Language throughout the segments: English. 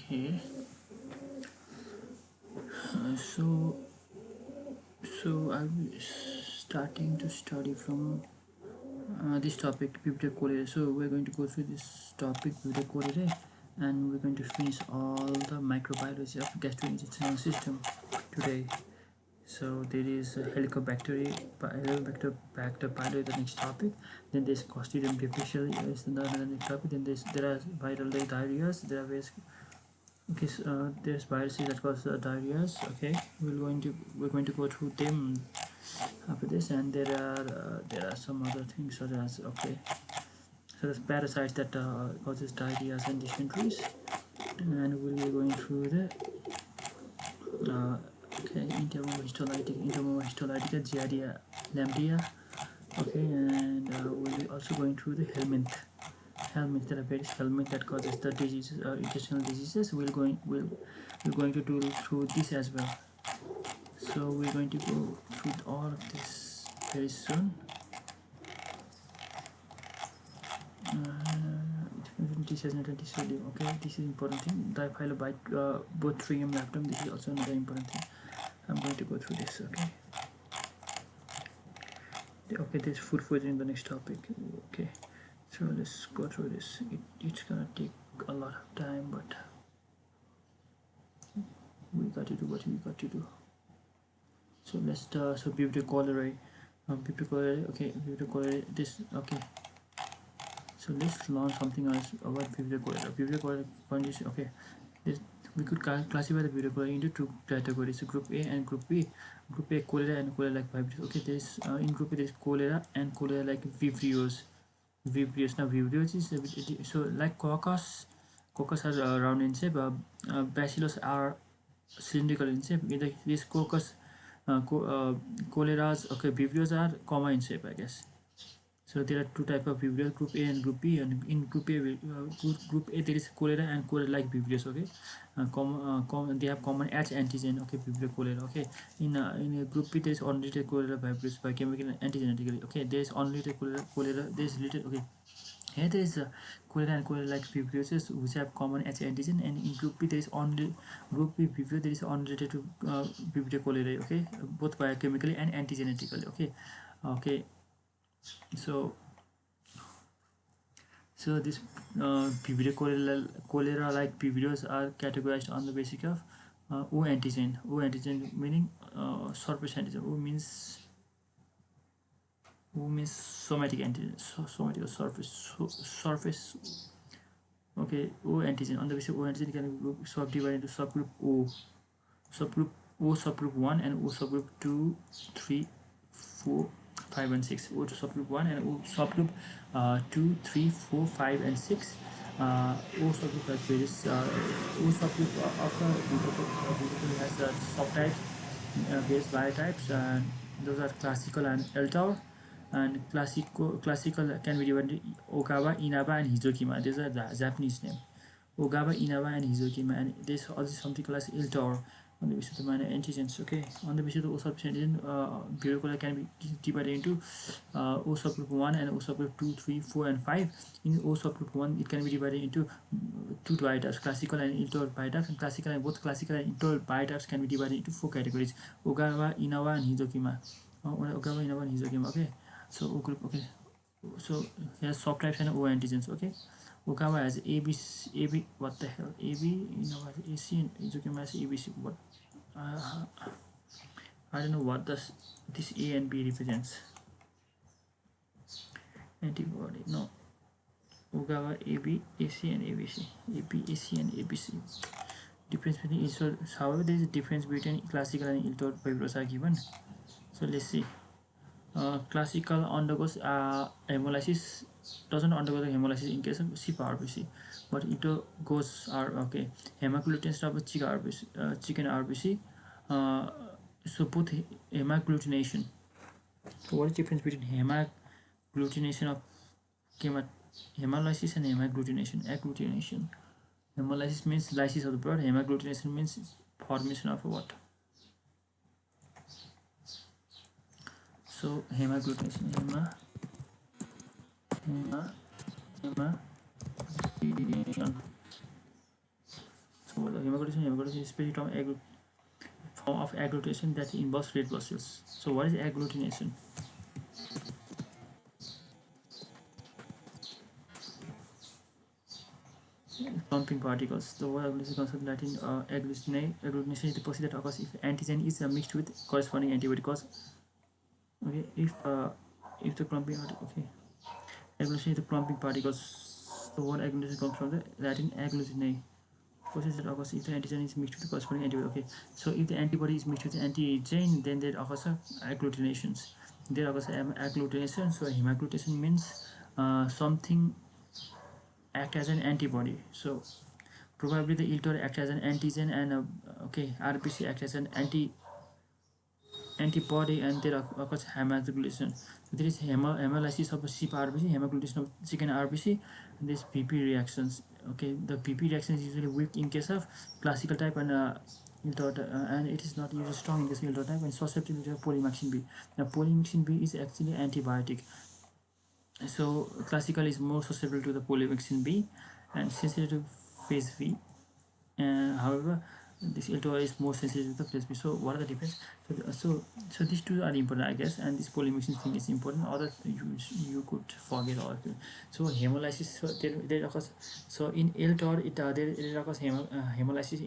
Okay, so I'll be starting to study from this topic, Biblia Cholerae. So we're going to go through this topic, Biblia Cholerae, and we're going to finish all the microbiology of gastrointestinal system today. So there is Helicobacter pylori, the next topic. Then there's Clostridium difficile is the next topic. Then there are viral diarrheas. There are various. Okay, so, there's viruses that cause diarrheas. Okay, we're going to go through them after this, and there are some other things such as so there's parasites that causes diarrheas and dysenteries, and we'll be going through the enterohistolytica, giardia, lamblia. Okay, and we'll be also going through the helminth. There are various helminth that causes the diseases, intestinal diseases. We're going to do through this as well. So we're going to go through all of this very soon. Okay, this is important thing. Diphylobite, Bothrium lactum. This is also another important thing. I'm going to go through this. Okay, there's food poisoning in the next topic. Okay, so let's go through this. It's gonna take a lot of time, but we got to do what we got to do. So let's start. So Biblia Cholerae, okay, Biblia Cholerae. This okay. So let's learn something else about Biblia Cholerae. Biblia Cholerae condition. Okay, we could classify the Biblia Cholerae into two categories: Group A and Group B. Group A, cholera and cholera-like vibrios. Okay, there's in Group A there's cholera and cholera-like vibrios. Now vibrios is so like coccus are round in shape. Bacillus are cylindrical in shape. This coccus, choleras, okay, vibrios are comma in shape, I guess. So there are two types of vibrios, Group A and Group B. And in Group A there is cholera and cholera-like vibrios. Okay, they have common H antigen. Okay, Vibrio cholera. Okay, in Group B there is unrelated cholera vibrios by chemical and antigenetically. Okay, there is unrelated cholera. There is related. Okay, here there is cholera and cholera-like vibrios which have common H antigen, and in Group B there is only Group B vibrio there is unrelated to Vibrio cholerae. Okay, both biochemically and antigenetically. Okay. So this Vibrio cholera-like vibrios are categorized on the basis of O antigen. O antigen meaning surface antigen. O means somatic antigen. Somatic or surface. Okay, O antigen. On the basis of O antigen can be subdivided into subgroup O. Subgroup O, subgroup 1, and O subgroup 2, 3, 4, 5 and 6. O to subgroup 1 and O subgroup 2, 3, 4, 5 and 6. O subgroup has various O subgroup of the has subtypes, various biotypes, and those are classical and Eltor. And classical can be divided into Okawa, Inaba, and Hizokima. These are the Japanese name. Ogawa, Inaba, and Hizokima, and there's also something called as Iltor on the basis of the minor antigens. Okay, on the basis of the O subgroup antigen, Vibrio cholerae can be divided into O subgroup 1 and O subgroup 2, 3, 4, and 5. In O subgroup 1, it can be divided into two biotypes, classical and Iltor biotypes, and both classical and Iltor biotypes can be divided into four categories: Ogawa, Inaba, and Hizokima. Ogawa, Inaba, and Hizokima. Okay, so O group. Okay, so here's subtypes and O antigens. Okay. Okawa has AB, what the hell? AB, AC, and Izukima has ABC. What? I don't know what this A and B represents. Antibody, no. Okawa, AB, AC, and ABC. AB, AC, and ABC. Difference between each. So, however, there is a difference between classical and Iltor fibros are given. So, let's see. Classical undergoes hemolysis, doesn't undergo the hemolysis in case of CPRBC, but it goes okay. Hemagglutination of chicken RBC. So both hemagglutination. So what is the difference between hemagglutination of hemolysis and hemagglutination? Agglutination. Hemolysis means lysis of the blood. Hemagglutination means formation of what? So hemagglutination, hemagglutination. So the hemagglutination is specific form of agglutination that involves red blood cells. So what is agglutination? Clumping particles. The word agglutination comes from Latin agglutinate. Agglutination is the process that occurs if antigen is mixed with corresponding antibody. Because okay, if the clumping okay, agglutination is the clumping particles. The word agglutination comes from the Latin agglutinate. Process that occurs if the antigen is mixed with the corresponding antibody. Okay, so if the antibody is mixed with the antigen, then there occurs agglutinations. There occurs agglutination. So hemagglutination means something act as an antibody. So probably the ILTOR act as an antigen and okay, RBC act as an antibody, and there occurs hemagglutination. So there is hemolysis of CYP RBC, hemagglutination of chicken RBC, and this PP reactions. Okay, the PP reaction is usually weak in case of classical type and ILTOR, and it is not usually strong in case of ILTOR type and susceptible to polymyxin B. Now polymyxin B is actually antibiotic. So classical is more susceptible to the polymyxin B and sensitive to phase V. However, this ILTOR is more sensitive to the phase B. So what are the difference? So these two are important, I guess, and this polymyxin thing is important. Other you could forget all of it. So hemolysis. So there occurs. So in ILTOR, there occurs hemolysis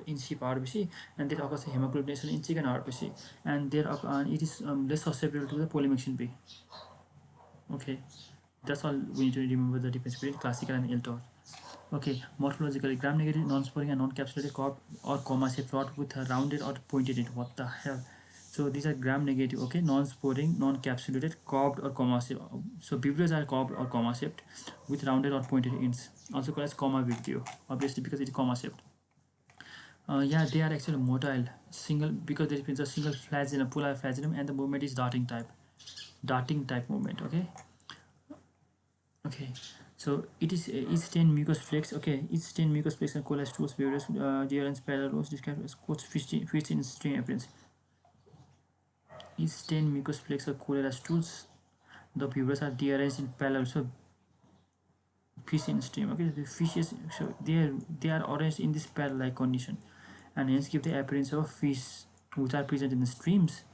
in sheep RBC, and there occurs hemagglutination in chicken RBC, and there it is less susceptible to the polymyxin B. Okay, that's all we need to remember, the difference between classical and ILTOR. Okay, morphologically, gram-negative, non-sporing and non-capsulated cob or comma-shaped rod with a rounded or pointed end. What the hell? So these are gram-negative, okay, non-sporing, non-capsulated, cobbed or comma-shaped. So vibrios are cobbed or comma-shaped with rounded or pointed ends, also called as comma vibrio, obviously because it is comma-shaped. Yeah, they are actually motile, single, because there is a single flagellum, polar flagellum, and the movement is darting type movement. Okay, so it is each 10 mucous flex. Okay, each 10 mucous flex and colas tools various adherence parallel rows described as quotes fits in stream appearance. Each 10 mucous flex or colas tools, the fibers are dearranged in parallel, so fish in stream. Okay, the fishes, so they are arranged in this parallel condition, and hence give the appearance of fish which are present in the streams.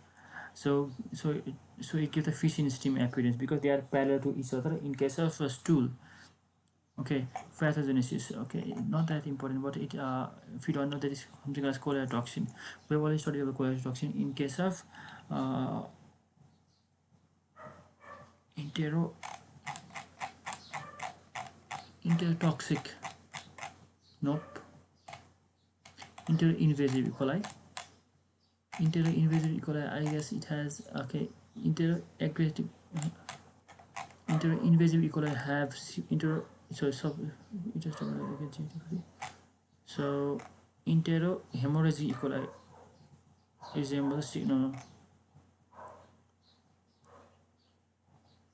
So it gives the fish in stream appearance because they are parallel to each other in case of a stool. Okay, pathogenesis. Okay, not that important, but it if you don't know, there is something as cholera toxin. We have already studied about cholera toxin in case of enterotoxic. Nope. Enteroinvasive E. coli. Enteroinvasive E. coli, I guess it has, okay, enteroaggressive. Enteroinvasive E. coli have so enterohemorrhagic E. coli resembles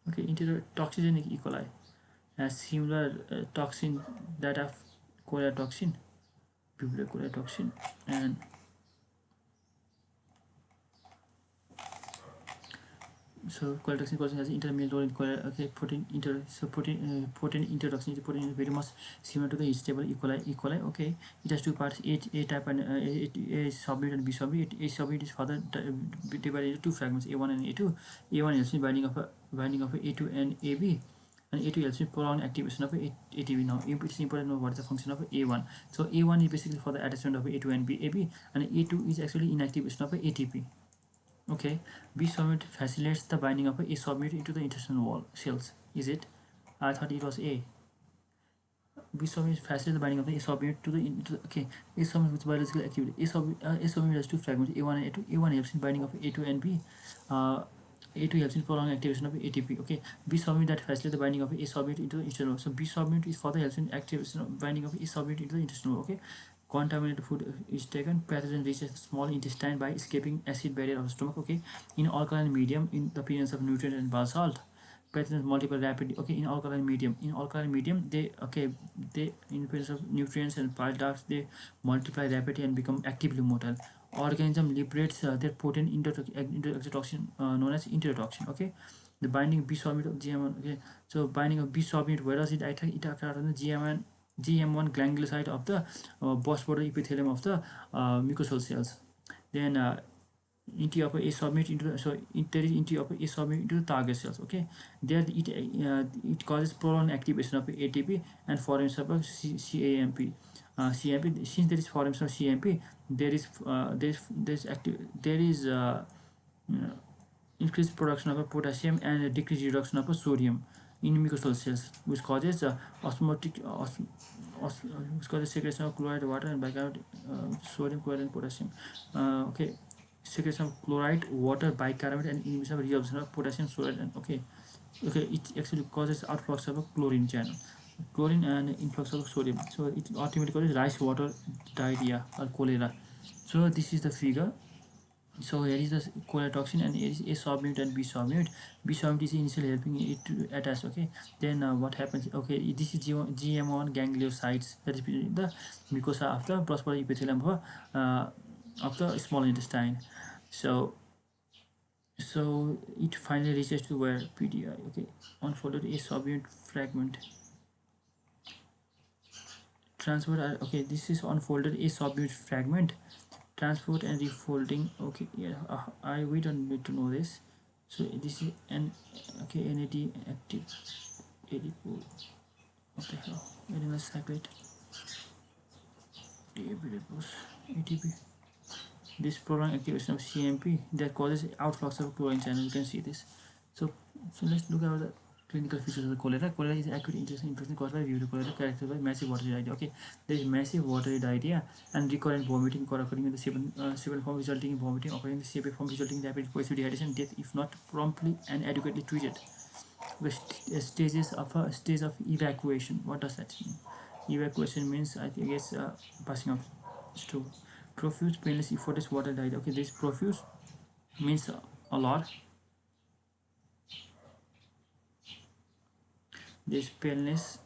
okay, enterotoxigenic E. coli has similar toxin that of cholera toxin, Vibrio cholera toxin, and so cholera toxin has intermediate role in cholera. Okay, protein enterotoxin. Protein is very much similar to the stable E. coli. Okay, it has two parts: A type and A subunit and B subunit. A subunit is further divided into two fragments: A1 and A2. A1 helps in binding of A2 and AB, and A2 helps in prolonged activation of ATP. Now it is important to know what is the function of A1. So A1 is basically for the attachment of A2 and AB, and A2 is actually inactivation of ATP. Okay, B subunit facilitates the binding of A subunit into the intestinal wall cells. Is it? I thought it was A. B subunit facilitates the binding of the A subunit to the okay. A subunit with biological activity. A subunit has two fragments, A1 and A2. A1 helps in binding of A2 and B. A2 helps in prolonged activation of ATP. Okay, B subunit that facilitates the binding of A subunit into the intestinal wall. So B subunit is further helps in activation of binding of A subunit into the intestinal wall. Okay. Contaminated food is taken. Pathogen reaches the small intestine by escaping acid barrier of the stomach. Okay, in alkaline medium, in the presence of nutrient and basalt, pathogens multiply rapidly. Okay, in alkaline medium, they in presence of nutrients and bile ducts, they multiply rapidly and become actively motile. Organism liberates their potent enterotoxin known as enterotoxin. Okay, the binding B subunit of GM1. Okay, so binding of B subunit, where does it occur on the GM1 GM1 ganglioside of the boss border epithelium of the mucosal cells. Then entry of a subunit into the, so there is entry of a subunit into the target cells. Okay, there it causes prolonged activation of ATP and formation of a CAMP. CAMP, since there is formation of CAMP, there is increased production of a potassium and decreased reduction of a sodium in mucosal cells, which causes osmotic which causes secretion of chloride water and bicarbonate, sodium, chloride, and potassium. Okay, secretion of chloride, water, bicarbonate, and inhibition of reabsorption of potassium, sodium, and okay, it actually causes outflux of a chlorine channel, chlorine and influx of sodium. So it ultimately causes rice water diarrhea or cholera. So this is the figure. So here is the cholera toxin, and here is A subunit and B subunit. B subunit is initially helping it to attach. Okay, then what happens? Okay, this is GM1 gangliosides that is in the mucosa of the prospera epithelium of the small intestine. So it finally reaches to where PDI. Okay, unfolded A subunit fragment. Transfer. Okay, this is unfolded A subunit fragment. Transport and refolding. Okay, yeah, we don't need to know this. So this is an okay NAD active adipose. What the hell? Adenyl cyclate ATP. This prolonged activation of CMP that causes outflux of chlorine channel. You can see this. So let's look at the clinical features of the cholera. Cholera is acute intestinal infection caused by vibrio cholera, characterized by massive watery diarrhea. Okay, there is massive watery diarrhea and recurrent vomiting occurring in the severe form, resulting in vomiting, occurring in the severe form, resulting in rapid post dehydration, death if not promptly and adequately treated. The stages of a stage of evacuation. What does that mean? Evacuation means, I think, it's passing of stool. Profuse, painless, effortless water diarrhea. Okay, this profuse means a lot. This paleness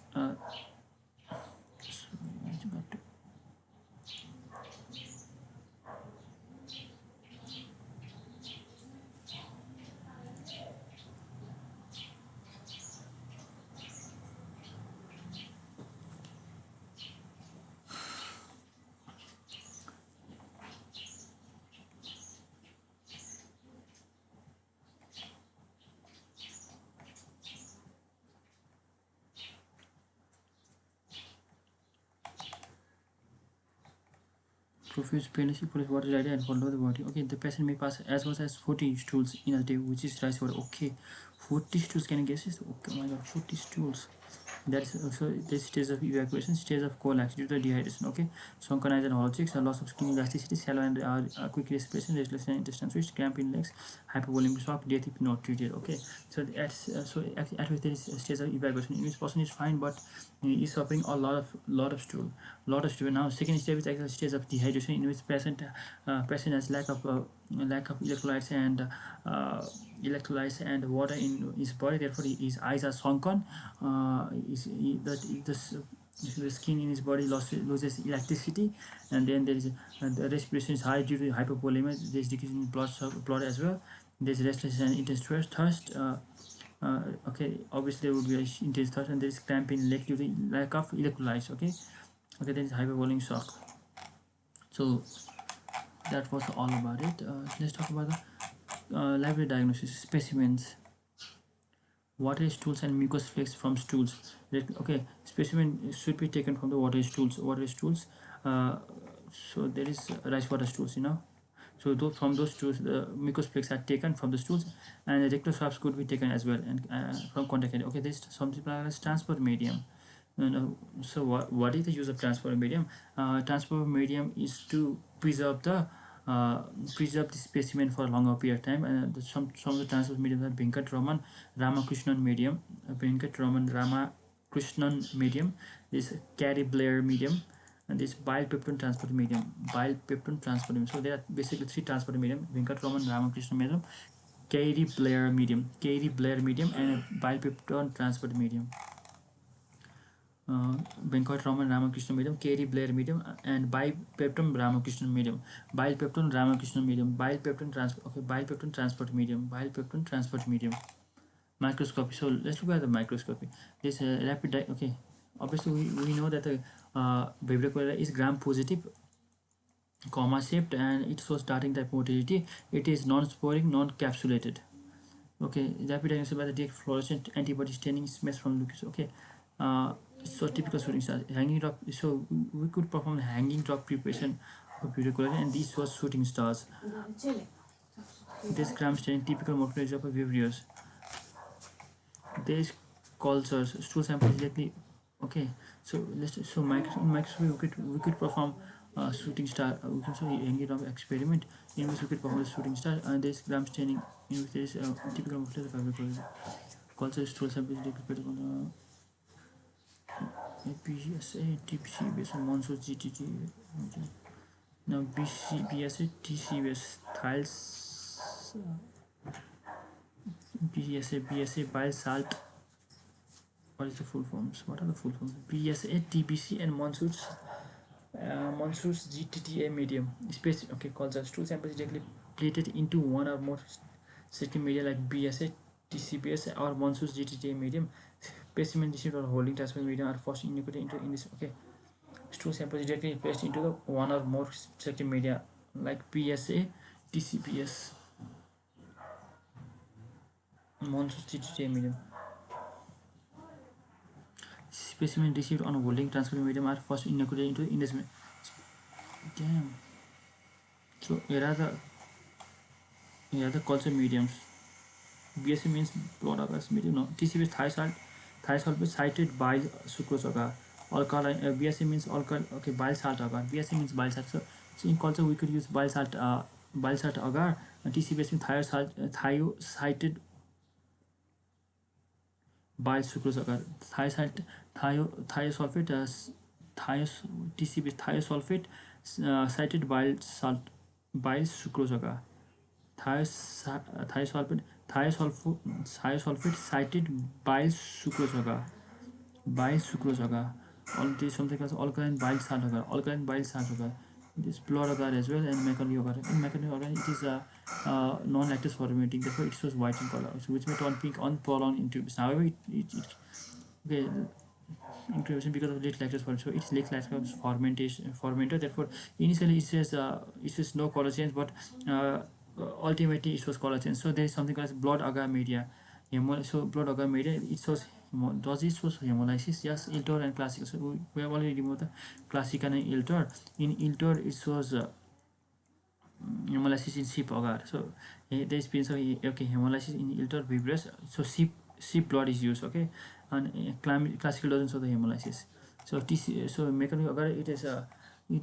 profuse painless, effortless water diarrhea and follow the body. Okay, the patient may pass as much as 40 stools in a day, which is rice water. Okay, 40 stools, can you guess this? Okay, oh my god, 40 stools. That's also the stage of evacuation, stage of collapse due to dehydration. Okay, sunken eyes and hollow cheeks, loss of skin elasticity, shallow and quick respiration, restless and intestine switch, cramp in legs, hypovolemic shock, death if not treated. Okay, so at which there is a stage of evacuation in which person is fine but is suffering a lot of stool. Now second stage is actually stage of dehydration, in which patient has lack of electrolytes and water in his body, therefore his eyes are sunken. The skin in his body loses elasticity, and then there is the respiration is high due to hypovolemia. There is decrease in blood as well. There is restless and intense thirst. Okay, obviously there would be intense thirst, and there is cramp in leg due to lack of electrolytes. Okay, there is hypovolemic shock. So that was all about it. Let's talk about the library diagnosis. Specimens, watery stools and mucus flakes from stools. Okay, specimen should be taken from the watery stools. So there is rice water stools, so from those stools the mucus flakes are taken from the stools, and the rectal swabs could be taken as well, and from contact area. Okay, there is something as transport medium. So what is the use of transport medium? Transport medium is to preserve the specimen for a longer period of time, and some of the transport mediums are Venkat Raman Ramakrishnan medium, this Carey Blair medium, and this bile peptone transport medium. So there are basically three transport medium: Venkat Raman Ramakrishnan medium, Carey Blair medium, and bile peptone transport medium. Venkat Raman Ramakrishna medium, Carey Blair medium, and bipeptone Ramakrishna medium. Bipeptone transport medium. Microscopy. So let's look at the microscopy. This rapid okay. obviously we know that the Vibrio cholera is gram positive, comma shaped, and it shows starting type motility. It is non-sporing, non-capsulated. Okay, rapid diagnosis by the direct fluorescent antibody staining smears from Lucas. Okay, so typical shooting star hanging drop. So we could perform hanging drop preparation of Vibrio, and these was shooting stars. This gram staining typical morphology of Vibrios. These cultures stool sample directly. Okay, so let's in microscopy we could perform shooting star. We can also engage of experiment in which we could perform a shooting star, and this gram staining in which there is typical morphology of Vibrio. Culture stool sample directly on PSA, TPC based on Monsoon GTT. Now BC, BSA, TC based tiles, BSA, BSA, bile salt. What is the full forms? What are the full forms? BSA, TBC, and Monsoon's GTTA medium. Space, okay, culture stool samples directly plated into one or more setting media like BSA, TCBS, or Monsoon's GTTA medium. Specimen received or holding transfer medium are first injected into in this. Okay, stool samples directly placed into the one or more setting media like PSA, TCBS, Monsoon's GTTA medium. Specimen received on holding transfer medium are first inoculated into investment. Damn. So here are the culture mediums. BSC means blood agas medium. No. TCB is thiazolate cited bile sucrose agar. Alkaline. BSC means alkaline. Okay, bile salt agar. BSC means bile salt. So in culture we could use bile salt agar. TCB means thiocited bile sucrose agar. Thiosulfate TCB is thiosulfate cited bile sucrose agar. Thiosulfate cited bile sucrose agar. All this something else alkaline bile salt agar. This blood agar as well, and mechanical agar. In mechanical agar it is a non-lactose fermenting, therefore it shows white in color, so which may turn pink on prolonged intubation. However, it okay, incubation because of late lactose fermentation, so it's late lactose fermenter. Therefore, initially it says no color change, but ultimately it shows color change. So there is something called blood agar media. So blood agar media it shows does it show hemolysis? Yes, Iltor and classical. So we have already removed the classical and Iltor. In Iltor it shows hemolysis in sheep agar. So there is been so okay hemolysis in Iltor vibrous. So sheep blood is used. Okay, and classical doesn't show the hemolysis. So mechanical agar it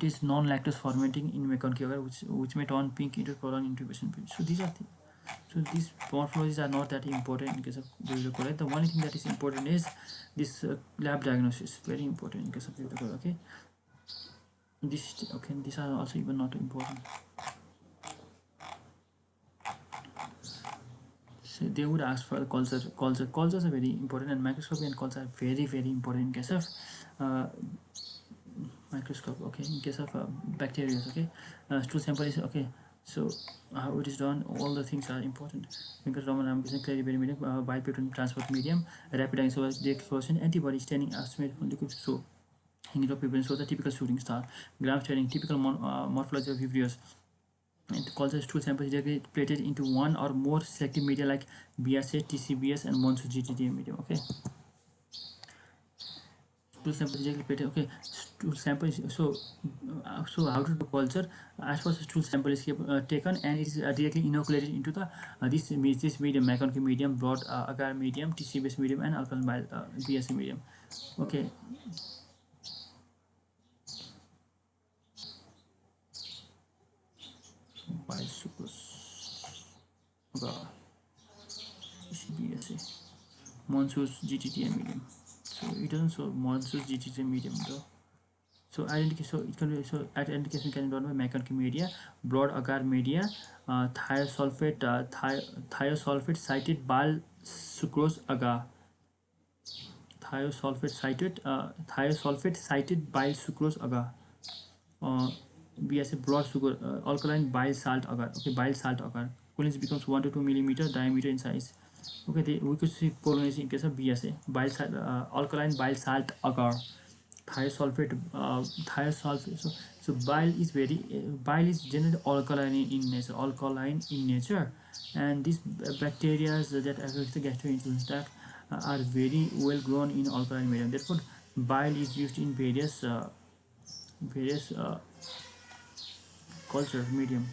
is non-lactose fermenting in mechanical agar, which may turn pink into prolonged intubation period. So these morphologies are not that important in case of Vibrio cholerae. The only thing that is important is this lab diagnosis, very important in case of Vibrio cholerae. Okay, these are also even not important. So they would ask for the cultures are very important, and microscopy and culture are very important in case of microscope. Okay, in case of bacteria. Okay, stool sample is okay. So how it is done, all the things are important because Roman ambition clarity medium, bioprotein transport medium, rapid diagnosis, direct fluorescent antibody staining estimate from liquid. So hanging drop preparation shows the typical shooting star, gram staining, typical morphology of vibrios. And the culture stool samples directly plated into one or more selective media like BSA, TCBS, and Monsoon GTT medium. Okay. Stool sample directly plated. Okay, stool sample is so how to do culture. As far as stool sample is taken and it is directly inoculated into the this medium, mechanical medium, broad agar medium, TCBS medium, and alkaline BSA medium. Okay. Bile sucrose agar TCBSA Monsoon's GTT medium. So it doesn't show Monsoon's GTT medium though. So identification, it can be identification can be done by mechanical media, broad agar media, thiosulfate cited bile sucrose agar. Thiosulfate cited bile sucrose agar. BSA blood sugar, alkaline bile salt agar. Okay, bile salt agar. Coolings becomes 1 to 2 millimeter diameter in size. Okay, we could see pollination in case of BSA. Alkaline bile salt agar, thiosulfate, thiosulfate. So bile is generally alkaline in nature, and these bacteria that affect the gastrointestinal tract are very well grown in alkaline medium. Therefore, bile is used in various culture medium.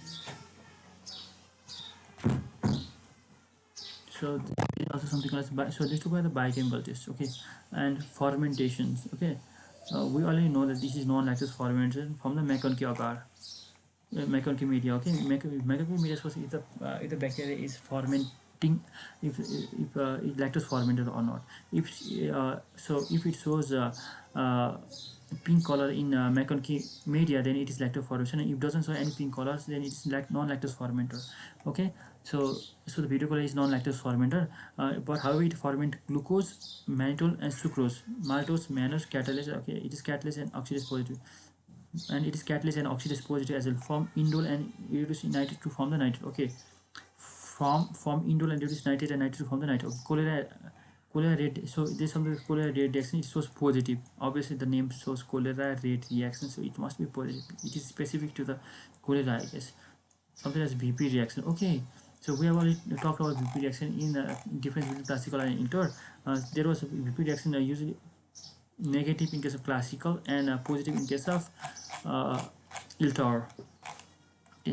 So this is also something else. So let's talk about the biochemical test, okay, and fermentations, okay. We already know that this is non-lactose fermentation from the McConkey agar, McConkey media, okay. McConkey media was if the bacteria is fermenting, if lactose fermented or not. If it shows pink color in McConkey media, then it is lactose fermentation. And if it doesn't show any pink colors, then it's non-lactose fermenter, okay. So the beta is non-lactose fermenter, but however it ferment glucose, mannitol, and sucrose. Maltose, mannose, catalase. Okay, it is catalase and oxidase positive, and it is catalase and oxidase positive as well. From indole and reduce nitrate to form the nitrate. Okay, from indole and reduce nitrate and nitrate to form the nitrate. Okay. Cholera rate. So there's something cholera rate reaction. It shows positive. Obviously, the name shows cholera rate reaction, so it must be positive. It is specific to the cholera, I guess. Something as BP reaction. Okay, so we have already talked about BP reaction in the difference between classical and inter. There was a BP reaction usually negative in case of classical and positive in case of ILTOR.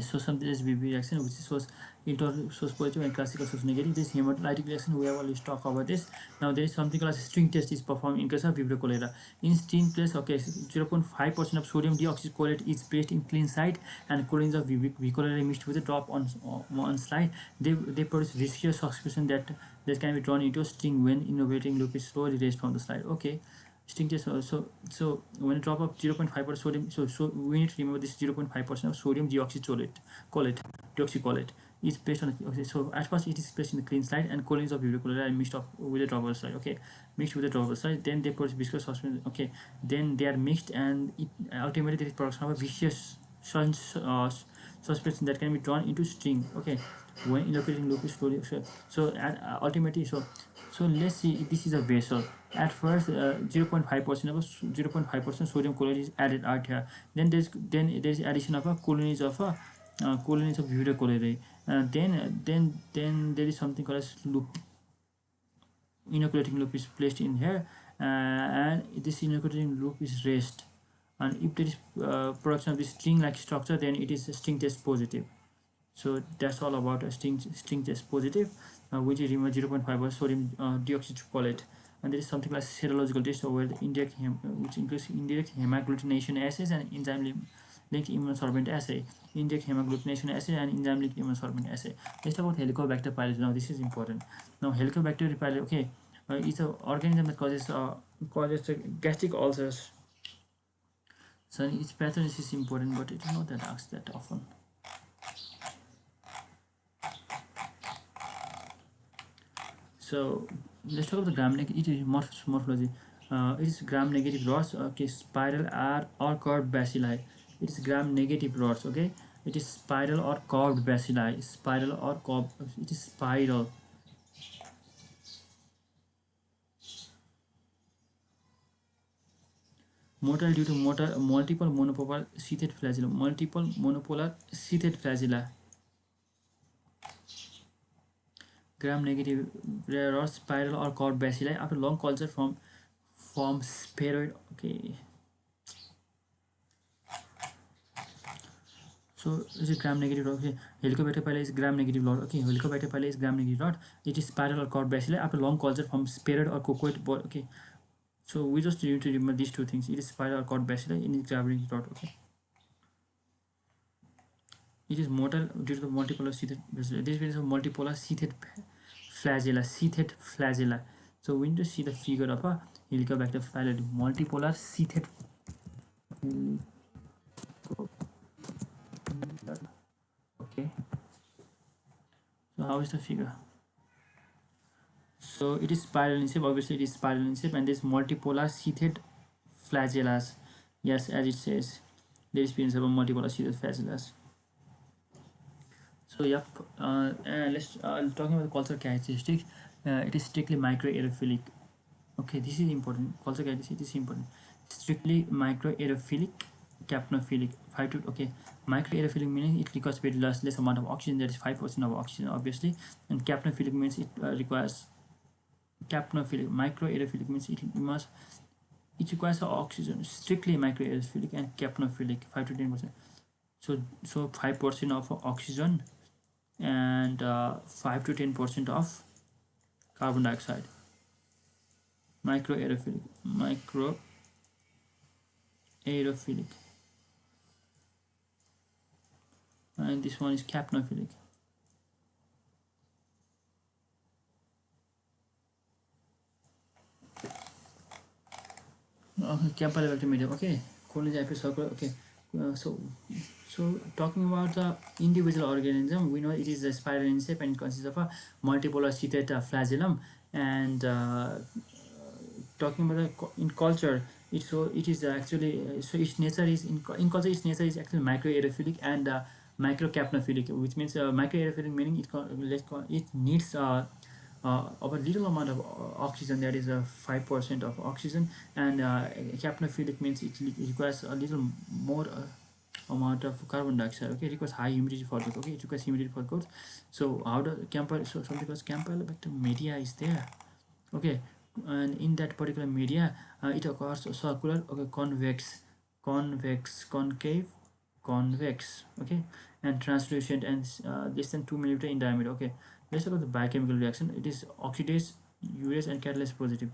So something is BP reaction, which was ILTOR shows positive and classical shows negative. This hemolytic reaction, we have already talked about this. Now there is something called string test is performed in case of Vibrio cholera. In string test, okay, 0.5% of sodium deoxycholate is placed in clean site, and colonies of V. cholera mixed with a drop on slide. They produce viscous suspension that can be drawn into a string when innovating loop is slowly raised from the slide. Okay, string test. So when a drop of 0.5% sodium, so we need to remember this 0.5% of sodium deoxycholate is placed on the, okay, so at first it is placed in the clean slide, and colonies of Vibrio cholera are mixed up with a dropper slide. Okay, mixed with a dropper slide, then they produce viscous suspension. Okay, then they are mixed, and ultimately there is production of a viscous suspension that can be drawn into string. Okay, when inoculating loop is slowly. So ultimately, so let's see, this is a vessel. At first 0.5% of 0.5% sodium chloride is added out here. Then there's addition of a colonies of Vibrio cholerae. Then there is something called as loop. Inoculating loop is placed in here, and this inoculating loop is raised, and if there is production of this string like structure, then it is a string test positive. So that's all about a string test positive, which is 0.5 sodium deoxycholate. And there is something like serological test where the which includes indirect hemagglutination assays and enzyme linked immunosorbent assay, indirect hemagglutination assay and enzyme linked immunosorbent assay. Let's talk about Helicobacter pylori. Now this is important. Now Helicobacter pylori, okay, it's an organism that causes gastric ulcers. So its pathogenesis is important, but it is not that asked that often. So let's talk about the gram-negative morphology. It is gram-negative rods, okay, spiral or curved bacilli. It is gram-negative rods, okay. It is spiral or curved bacilli. Spiral or curved. It is spiral. Motile due to multiple monopolar sheathed flagella. Multiple monopolar sheathed flagella. Gram-negative rods, spiral or curved bacilli after long culture from spheroid. Okay. So is it gram-negative rod? Okay. Helicobacter pylori is gram-negative rod. Okay. Helicobacter pylori is gram-negative rod. It is spiral or curved bacilli after long culture from spheroid or cocoid ball. Okay. So we just need to remember these two things. It is spiral or curved bacilli. It is gram-negative rod. Okay. It is motile due to the multipolar sheathed bacilli. This is a multipolar sheathed flagella. So we need to see the figure of a Helicobacter pylori. Multipolar sheathed. Okay. So how is the figure? So it is spiral in shape. Obviously, it is spiral in shape, and this multipolar sheathed flagellas. Yes, as it says, there is appearance of a multipolar sheathed flagellas. So yep, and let's talking about the cultural characteristics. it is strictly microaerophilic. Okay, this is important. Also, guys, it is important. Strictly microaerophilic, capnophilic. 5 to okay. Microaerophilic meaning it requires very less amount of oxygen. That is 5% of oxygen, obviously. And capnophilic means it requires capnophilic. Microaerophilic means it requires oxygen. Strictly microaerophilic and capnophilic, 5 to 10%. So 5% of oxygen and 5 to 10% of carbon dioxide. Microaerophilic, and this one is capnophilic. Okay, Campylobacter medium. Okay, colony circle. Okay, so talking about the individual organism, we know it is a spiral in shape and it consists of a multipolar sheathed flagellum. And talking about in culture, it is actually so its nature is in culture its nature is actually microaerophilic and microcapnophilic, which means microaerophilic meaning it needs of a little amount of oxygen, that is 5% of oxygen, and capnophilic means it requires a little more amount of carbon dioxide. Okay, it requires high humidity for growth. Okay, it requires humidity for growth. So how does something called Campylobacter media is there. Okay, and in that particular media it occurs circular, okay, concave, convex, okay, and translucent and less than 2 millimeter in diameter. Okay, let's talk about the biochemical reaction. It is oxidase, urease, and catalase positive.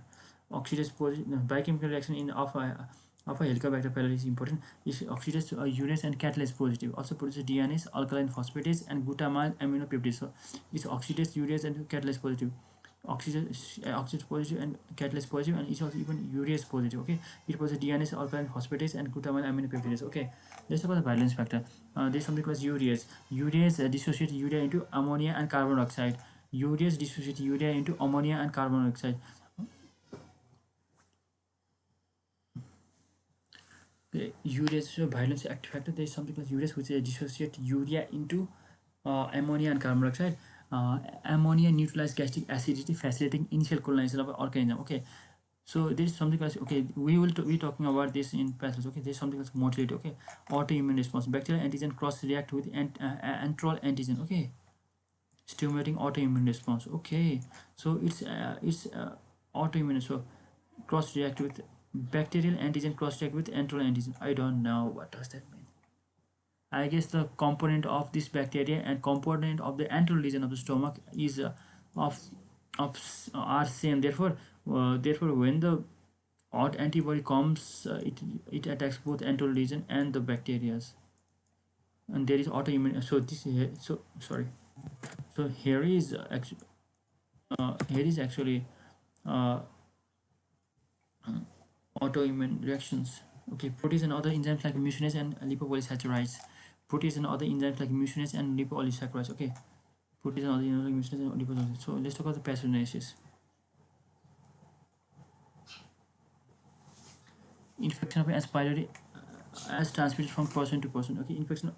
Oxidase positive, no, biochemical reaction in of a Helicobacter pylori is important. Is oxidase, urease, and catalase positive. Also produces deaminase, alkaline phosphatase, and glutamyl aminopeptidase. So it's oxidase, urease, and catalase positive. Oxidase positive and catalase positive, and it's also even urease positive. Okay, it was a deaminase, alkaline phosphatase, and glutamyl aminopeptidase. Okay, let's talk about the valence factor. There's something called urease. Urease dissociates urea into ammonia and carbon dioxide. Urease dissociates urea into ammonia and carbon dioxide. Urease valence active factor. There is something called urease which dissociates urea into ammonia and carbon dioxide. Ammonia neutralizes gastric acidity, facilitating initial colonization of organism. Okay, so there is something else. Okay, we will be talking about this in pathology. Okay, there is something else motility. Okay, autoimmune response. Bacterial antigen cross react with antral antigen. Okay, stimulating autoimmune response. Okay, so it's autoimmune. So cross react with bacterial antigen cross react with antral antigen. I don't know what does that mean. I guess the component of this bacteria and component of the antral region of the stomach is of are same. Therefore, when the odd antibody comes, it attacks both antral region and the bacterias, and there is autoimmune. So this is so sorry. So here is actually uh, autoimmune reactions. Okay, protease and other enzymes like mucinase and lipopolysaccharides. Protease and other enzymes like mucinase and lipopolysaccharides. Okay, protease and other enzymes like mucinase and lipopolysaccharides. So let's talk about the pathogenesis. Infection of S. pylori as transmitted from person to person. Okay, infection